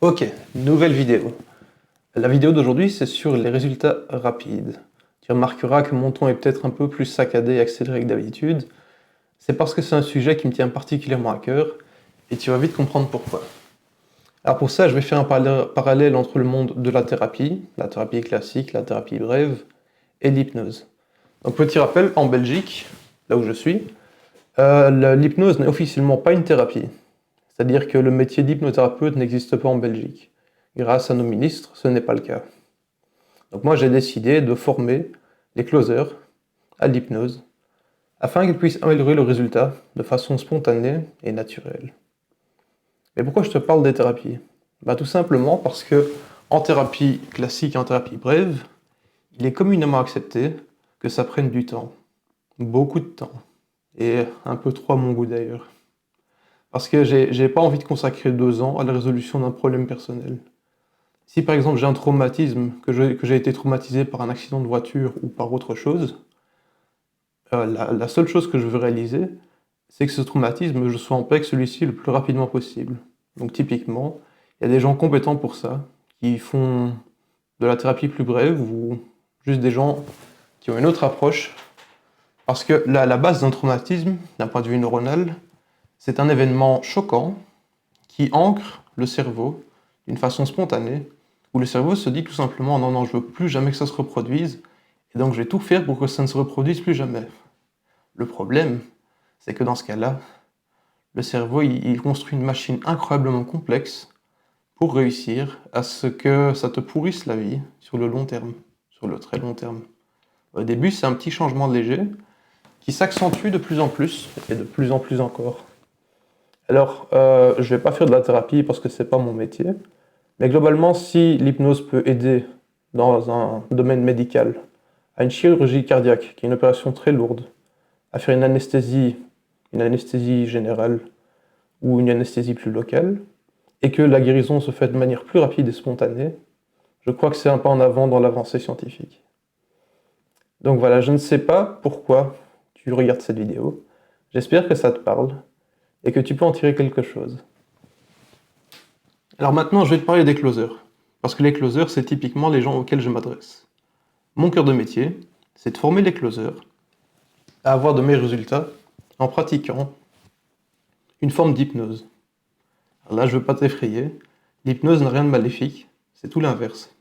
Ok, nouvelle vidéo. La vidéo d'aujourd'hui, c'est sur les résultats rapides. Tu remarqueras que mon ton est peut-être un peu plus saccadé et accéléré que d'habitude. C'est parce que c'est un sujet qui me tient particulièrement à cœur, et tu vas vite comprendre pourquoi. Alors pour ça, je vais faire un parallèle entre le monde de la thérapie classique, la thérapie brève, et l'hypnose. Donc petit rappel, en Belgique, là où je suis, l'hypnose n'est officiellement pas une thérapie. C'est-à-dire que le métier d'hypnothérapeute n'existe pas en Belgique. Grâce à nos ministres, ce n'est pas le cas. Donc moi, j'ai décidé de former les closers à l'hypnose afin qu'ils puissent améliorer le résultat de façon spontanée et naturelle. Mais pourquoi je te parle des thérapies? Tout simplement parce que en thérapie classique et en thérapie brève, il est communément accepté que ça prenne du temps. Beaucoup de temps. Et un peu trop à mon goût d'ailleurs. Parce que j'ai pas envie de consacrer 2 ans à la résolution d'un problème personnel. Si par exemple j'ai un traumatisme, que j'ai été traumatisé par un accident de voiture ou par autre chose, la seule chose que je veux réaliser, c'est que ce traumatisme, je sois en paix avec celui-ci le plus rapidement possible. Donc typiquement, il y a des gens compétents pour ça, qui font de la thérapie plus brève, ou juste des gens qui ont une autre approche. Parce que la base d'un traumatisme, d'un point de vue neuronal, c'est un événement choquant qui ancre le cerveau d'une façon spontanée, où le cerveau se dit tout simplement non, non, je veux plus jamais que ça se reproduise, et donc je vais tout faire pour que ça ne se reproduise plus jamais. Le problème, c'est que dans ce cas-là, le cerveau il construit une machine incroyablement complexe pour réussir à ce que ça te pourrisse la vie sur le long terme, sur le très long terme. Au début, c'est un petit changement léger qui s'accentue de plus en plus, et de plus en plus encore. Alors, je vais pas faire de la thérapie parce que c'est pas mon métier, mais globalement, si l'hypnose peut aider dans un domaine médical à une chirurgie cardiaque, qui est une opération très lourde, à faire une anesthésie générale ou une anesthésie plus locale, et que la guérison se fait de manière plus rapide et spontanée, je crois que c'est un pas en avant dans l'avancée scientifique. Donc voilà, je ne sais pas pourquoi tu regardes cette vidéo. J'espère que ça te parle et que tu peux en tirer quelque chose. Alors maintenant, je vais te parler des closers. Parce que les closers, c'est typiquement les gens auxquels je m'adresse. Mon cœur de métier, c'est de former les closers à avoir de meilleurs résultats en pratiquant une forme d'hypnose. Alors là, je ne veux pas t'effrayer, l'hypnose n'a rien de maléfique, c'est tout l'inverse.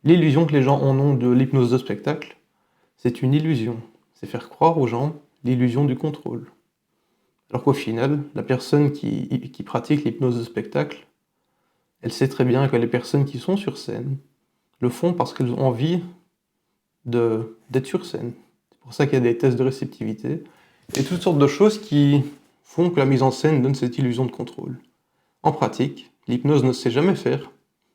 L'illusion que les gens en ont de l'hypnose de spectacle, c'est une illusion. C'est faire croire aux gens l'illusion du contrôle. Alors qu'au final, la personne qui pratique l'hypnose de spectacle, elle sait très bien que les personnes qui sont sur scène le font parce qu'elles ont envie d'être sur scène. C'est pour ça qu'il y a des tests de réceptivité et toutes sortes de choses qui font que la mise en scène donne cette illusion de contrôle. En pratique, l'hypnose ne sait jamais faire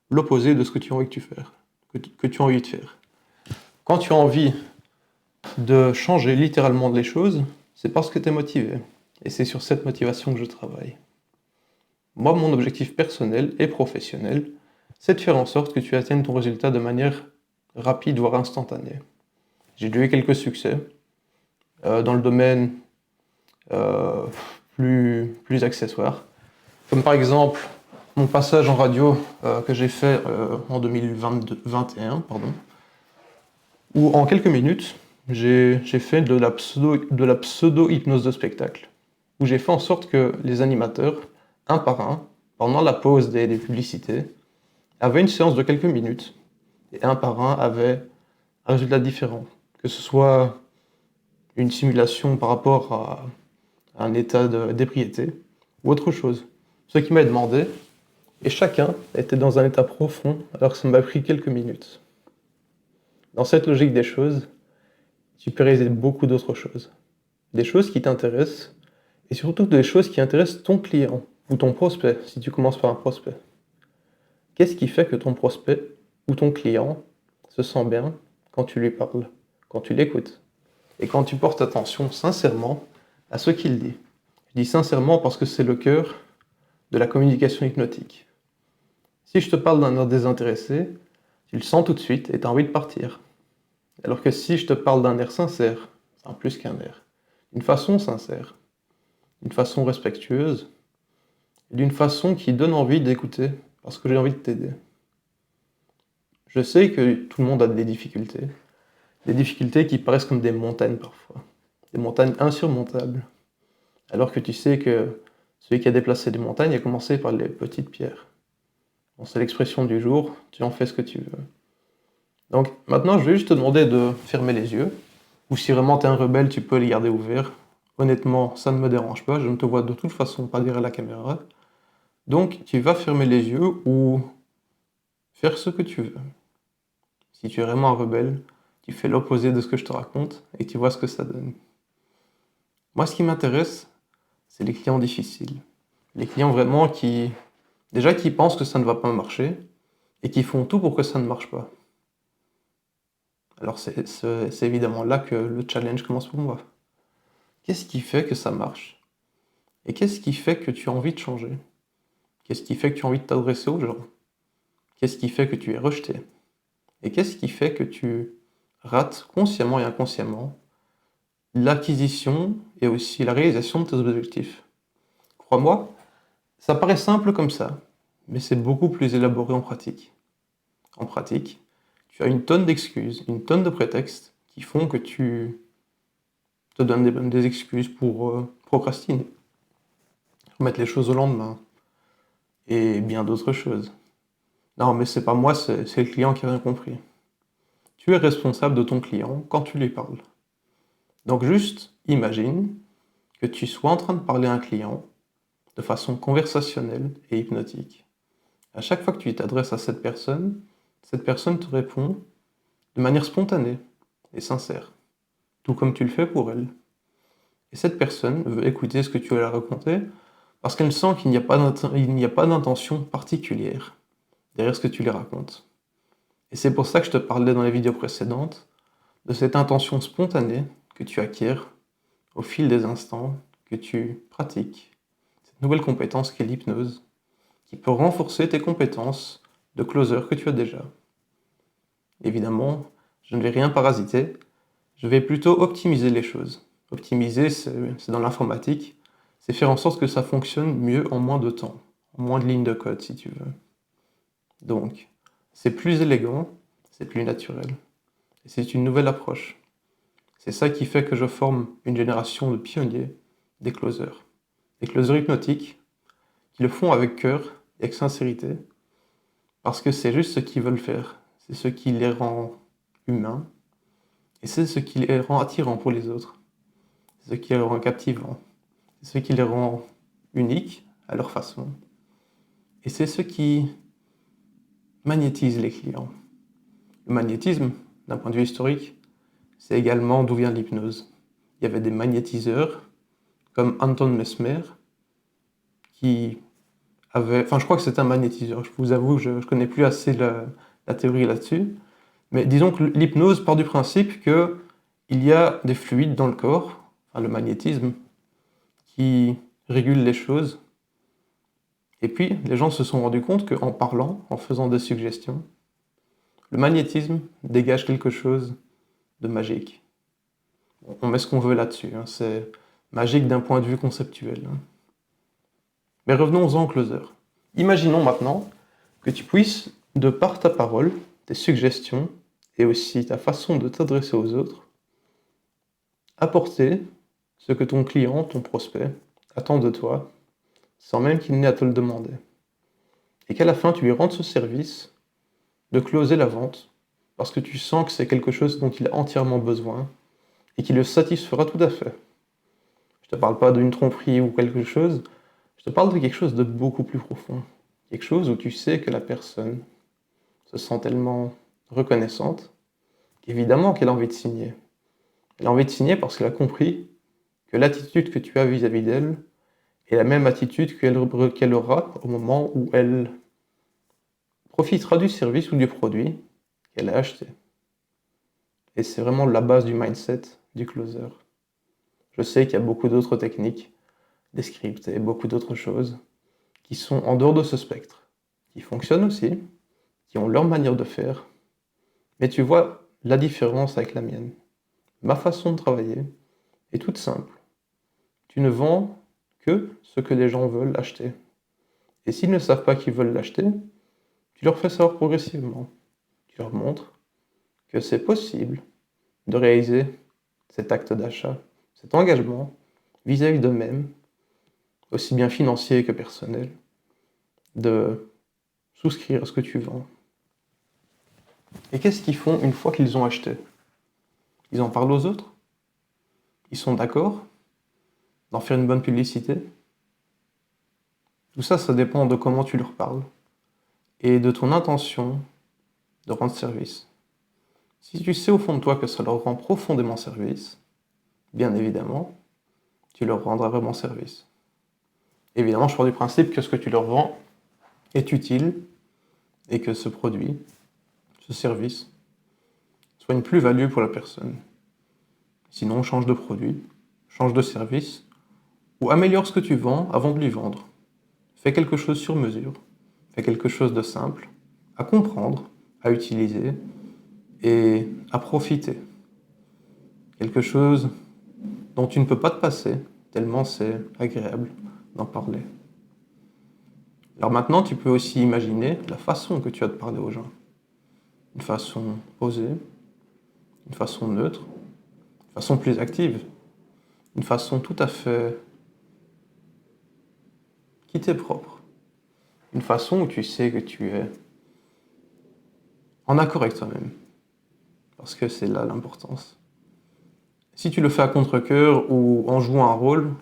l'opposé de ce que tu as envie que tu as envie de faire. Quand tu as envie de changer littéralement les choses, c'est parce que tu es motivé. Et c'est sur cette motivation que je travaille. Moi, mon objectif personnel et professionnel, c'est de faire en sorte que tu atteignes ton résultat de manière rapide, voire instantanée. J'ai déjà eu quelques succès dans le domaine euh, plus accessoire. Comme par exemple mon passage en radio que j'ai fait en 2021, où en quelques minutes, j'ai fait de la pseudo-hypnose de spectacle, où j'ai fait en sorte que les animateurs, un par un, pendant la pause des publicités, avaient une séance de quelques minutes, et un par un avaient un résultat différent, que ce soit une simulation par rapport à un état d'ébriété, ou autre chose. Ce qui m'a demandé, et chacun était dans un état profond, alors que ça m'a pris quelques minutes. Dans cette logique des choses, tu peux réaliser beaucoup d'autres choses. Des choses qui t'intéressent, et surtout des choses qui intéressent ton client, ou ton prospect, si tu commences par un prospect. Qu'est-ce qui fait que ton prospect, ou ton client, se sent bien quand tu lui parles, quand tu l'écoutes, et quand tu portes attention sincèrement à ce qu'il dit. Je dis sincèrement parce que c'est le cœur de la communication hypnotique. Si je te parle d'un air désintéressé, tu le sens tout de suite et tu as envie de partir. Alors que si je te parle d'un air sincère, c'est plus qu'un air, d'une façon sincère, d'une façon respectueuse, d'une façon qui donne envie d'écouter parce que j'ai envie de t'aider. Je sais que tout le monde a des difficultés qui paraissent comme des montagnes parfois, des montagnes insurmontables, alors que tu sais que celui qui a déplacé des montagnes a commencé par les petites pierres. Bon, c'est l'expression du jour, tu en fais ce que tu veux. Donc maintenant, je vais juste te demander de fermer les yeux, ou si vraiment t'es un rebelle, tu peux les garder ouverts. Honnêtement, ça ne me dérange pas, je ne te vois de toute façon pas derrière la caméra. Donc tu vas fermer les yeux ou faire ce que tu veux. Si tu es vraiment un rebelle, tu fais l'opposé de ce que je te raconte et tu vois ce que ça donne. Moi, ce qui m'intéresse, c'est les clients difficiles. Les clients vraiment qui pensent que ça ne va pas marcher et qui font tout pour que ça ne marche pas. Alors c'est évidemment là que le challenge commence pour moi. Qu'est-ce qui fait que ça marche? Et qu'est-ce qui fait que tu as envie de changer? Qu'est-ce qui fait que tu as envie de t'adresser aux gens? Qu'est-ce qui fait que tu es rejeté? Et qu'est-ce qui fait que tu rates consciemment et inconsciemment l'acquisition et aussi la réalisation de tes objectifs? Crois-moi, ça paraît simple comme ça, mais c'est beaucoup plus élaboré en pratique. En pratique, tu as une tonne d'excuses, une tonne de prétextes qui font que tu te donnes des excuses pour procrastiner, remettre les choses au lendemain, et bien d'autres choses. Non, mais c'est pas moi, c'est le client qui a rien compris. Tu es responsable de ton client quand tu lui parles. Donc juste imagine que tu sois en train de parler à un client de façon conversationnelle et hypnotique. À chaque fois que tu t'adresses à cette personne te répond de manière spontanée et sincère, tout comme tu le fais pour elle. Et cette personne veut écouter ce que tu vas la raconter parce qu'elle sent qu'il n'y a pas d'intention particulière derrière ce que tu lui racontes. Et c'est pour ça que je te parlais dans les vidéos précédentes de cette intention spontanée que tu acquiers au fil des instants, que tu pratiques. Cette nouvelle compétence qu'est l'hypnose, qui peut renforcer tes compétences de closer que tu as déjà. Évidemment, je ne vais rien parasiter, je vais plutôt optimiser les choses. Optimiser, c'est dans l'informatique, c'est faire en sorte que ça fonctionne mieux en moins de temps, en moins de lignes de code si tu veux. Donc, c'est plus élégant, c'est plus naturel. Et c'est une nouvelle approche. C'est ça qui fait que je forme une génération de pionniers des closers. Des closers hypnotiques qui le font avec cœur et avec sincérité, parce que c'est juste ce qu'ils veulent faire. C'est ce qui les rend humains, et c'est ce qui les rend attirants pour les autres. C'est ce qui les rend captivants. C'est ce qui les rend uniques à leur façon. Et c'est ce qui magnétise les clients. Le magnétisme, d'un point de vue historique, c'est également d'où vient l'hypnose. Il y avait des magnétiseurs, comme Anton Mesmer, qui avait... Enfin, je crois que c'est un magnétiseur. Je vous avoue, je ne connais plus assez la théorie là-dessus. Mais disons que l'hypnose part du principe qu'il y a des fluides dans le corps, enfin, le magnétisme, qui régule les choses. Et puis, les gens se sont rendus compte qu'en parlant, en faisant des suggestions, le magnétisme dégage quelque chose de magique. On met ce qu'on veut là-dessus, hein. C'est magique d'un point de vue conceptuel. Hein. Mais revenons-en au closer. Imaginons maintenant que tu puisses, de par ta parole, tes suggestions et aussi ta façon de t'adresser aux autres, apporter ce que ton client, ton prospect, attend de toi, sans même qu'il n'ait à te le demander. Et qu'à la fin, tu lui rendes ce service de closer la vente, parce que tu sens que c'est quelque chose dont il a entièrement besoin, et qui le satisfera tout à fait. Je te parle pas d'une tromperie ou quelque chose, je te parle de quelque chose de beaucoup plus profond. Quelque chose où tu sais que la personne se sent tellement reconnaissante qu'évidemment qu'elle a envie de signer. Elle a envie de signer parce qu'elle a compris que l'attitude que tu as vis-à-vis d'elle est la même attitude qu'elle aura au moment où elle profitera du service ou du produit qu'elle a acheté. Et c'est vraiment la base du mindset du closer. Je sais qu'il y a beaucoup d'autres techniques, des scripts et beaucoup d'autres choses qui sont en dehors de ce spectre, qui fonctionnent aussi, qui ont leur manière de faire, mais tu vois la différence avec la mienne. Ma façon de travailler est toute simple. Tu ne vends que ce que les gens veulent acheter. Et s'ils ne savent pas qu'ils veulent l'acheter, Tu leur fais savoir progressivement. Tu leur montres que c'est possible de réaliser cet acte d'achat, cet engagement vis-à-vis d'eux-mêmes, aussi bien financier que personnel, de souscrire à ce que tu vends. Et qu'est-ce qu'ils font une fois qu'ils ont acheté? Ils en parlent aux autres? Ils sont d'accord d'en faire une bonne publicité? Tout ça, ça dépend de comment tu leur parles et de ton intention de rendre service. Si tu sais au fond de toi que ça leur rend profondément service, bien évidemment, tu leur rendras vraiment service. Évidemment, je pars du principe que ce que tu leur vends est utile et que ce produit, ce service, soit une plus-value pour la personne. Sinon, change de produit, change de service, ou améliore ce que tu vends avant de lui vendre. Fais quelque chose sur mesure, fais quelque chose de simple, à comprendre, à utiliser et à profiter. Quelque chose dont tu ne peux pas te passer, tellement c'est agréable d'en parler. Alors maintenant, tu peux aussi imaginer la façon que tu as de parler aux gens. Une façon posée, une façon neutre, une façon plus active, une façon tout à fait qui t'est propre. Une façon où tu sais que tu es en accord avec toi-même. Parce que c'est là l'importance. Si tu le fais à contre-cœur ou en jouant un rôle,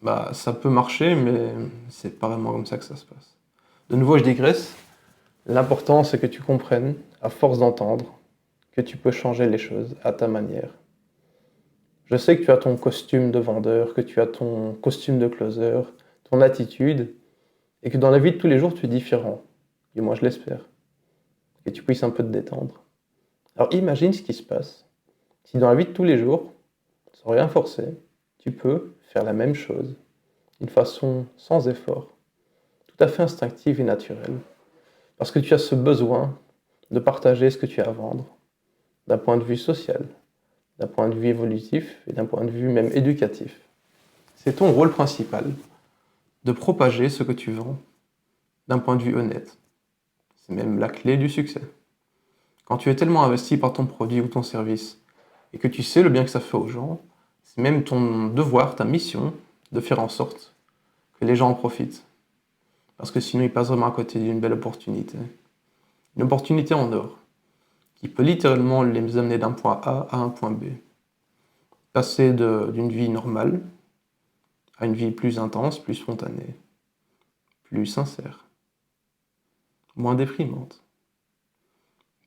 bah ça peut marcher, mais c'est pas vraiment comme ça que ça se passe. De nouveau, je digresse. L'important, c'est que tu comprennes, à force d'entendre, que tu peux changer les choses à ta manière. Je sais que tu as ton costume de vendeur, que tu as ton costume de closer, ton attitude, et que dans la vie de tous les jours, tu es différent. Et moi, je l'espère. Que tu puisses un peu te détendre. Alors imagine ce qui se passe. Si dans la vie de tous les jours, sans rien forcer, tu peux faire la même chose, d'une façon sans effort, tout à fait instinctive et naturelle. Parce que tu as ce besoin de partager ce que tu as à vendre, d'un point de vue social, d'un point de vue évolutif et d'un point de vue même éducatif. C'est ton rôle principal de propager ce que tu vends d'un point de vue honnête. C'est même la clé du succès. Quand tu es tellement investi par ton produit ou ton service et que tu sais le bien que ça fait aux gens, c'est même ton devoir, ta mission, de faire en sorte que les gens en profitent. Parce que sinon, ils passent vraiment à côté d'une belle opportunité. Une opportunité en or, qui peut littéralement les amener d'un point A à un point B. Passer d'une vie normale à une vie plus intense, plus spontanée, plus sincère, moins déprimante,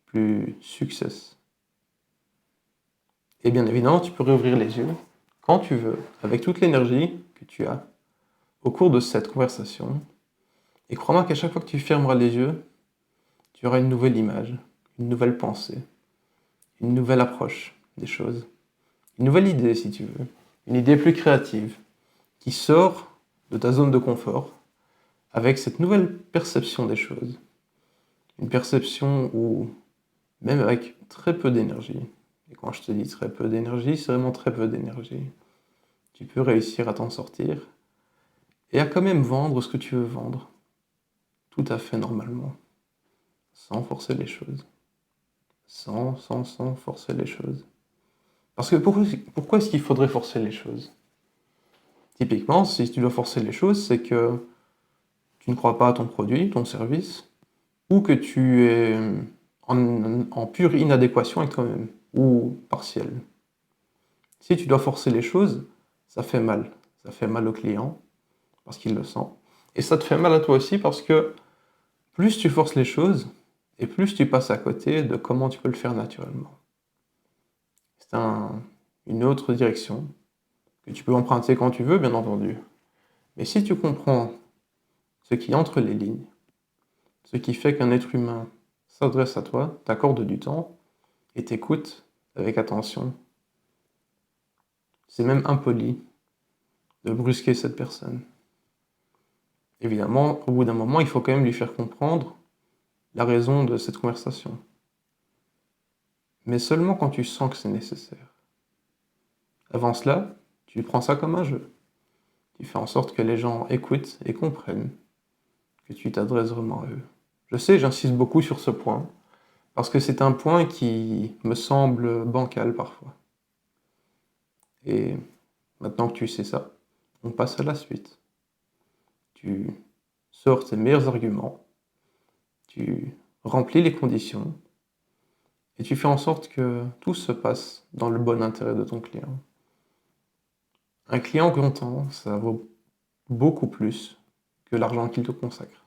plus success. Et bien évidemment, tu peux réouvrir les yeux quand tu veux, avec toute l'énergie que tu as au cours de cette conversation. Et crois-moi qu'à chaque fois que tu fermeras les yeux, tu auras une nouvelle image, une nouvelle pensée, une nouvelle approche des choses, une nouvelle idée si tu veux, une idée plus créative, qui sort de ta zone de confort avec cette nouvelle perception des choses. Une perception où, même avec très peu d'énergie, et quand je te dis très peu d'énergie, c'est vraiment très peu d'énergie, tu peux réussir à t'en sortir et à quand même vendre ce que tu veux vendre, tout à fait normalement, sans forcer les choses. Sans forcer les choses. Parce que pourquoi est-ce qu'il faudrait forcer les choses? Typiquement, si tu dois forcer les choses, c'est que tu ne crois pas à ton produit, ton service, ou que tu es en pure inadéquation avec toi-même, ou partielle. Si tu dois forcer les choses, ça fait mal. Ça fait mal au client, parce qu'il le sent. Et ça te fait mal à toi aussi, parce que plus tu forces les choses, et plus tu passes à côté de comment tu peux le faire naturellement. C'est une autre direction, que tu peux emprunter quand tu veux, bien entendu. Mais si tu comprends ce qui est entre les lignes, ce qui fait qu'un être humain s'adresse à toi, t'accorde du temps et t'écoute avec attention, c'est même impoli de brusquer cette personne. Évidemment, au bout d'un moment, il faut quand même lui faire comprendre la raison de cette conversation. Mais seulement quand tu sens que c'est nécessaire. Avant cela, tu prends ça comme un jeu. Tu fais en sorte que les gens écoutent et comprennent que tu t'adresses vraiment à eux. Je sais, j'insiste beaucoup sur ce point, parce que c'est un point qui me semble bancal parfois. Et maintenant que tu sais ça, on passe à la suite. Tu sors tes meilleurs arguments, tu remplis les conditions, et tu fais en sorte que tout se passe dans le bon intérêt de ton client. Un client content, ça vaut beaucoup plus que l'argent qu'il te consacre.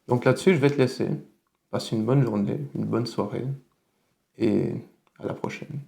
Donc là-dessus, je vais te laisser. Passe une bonne journée, une bonne soirée, et à la prochaine.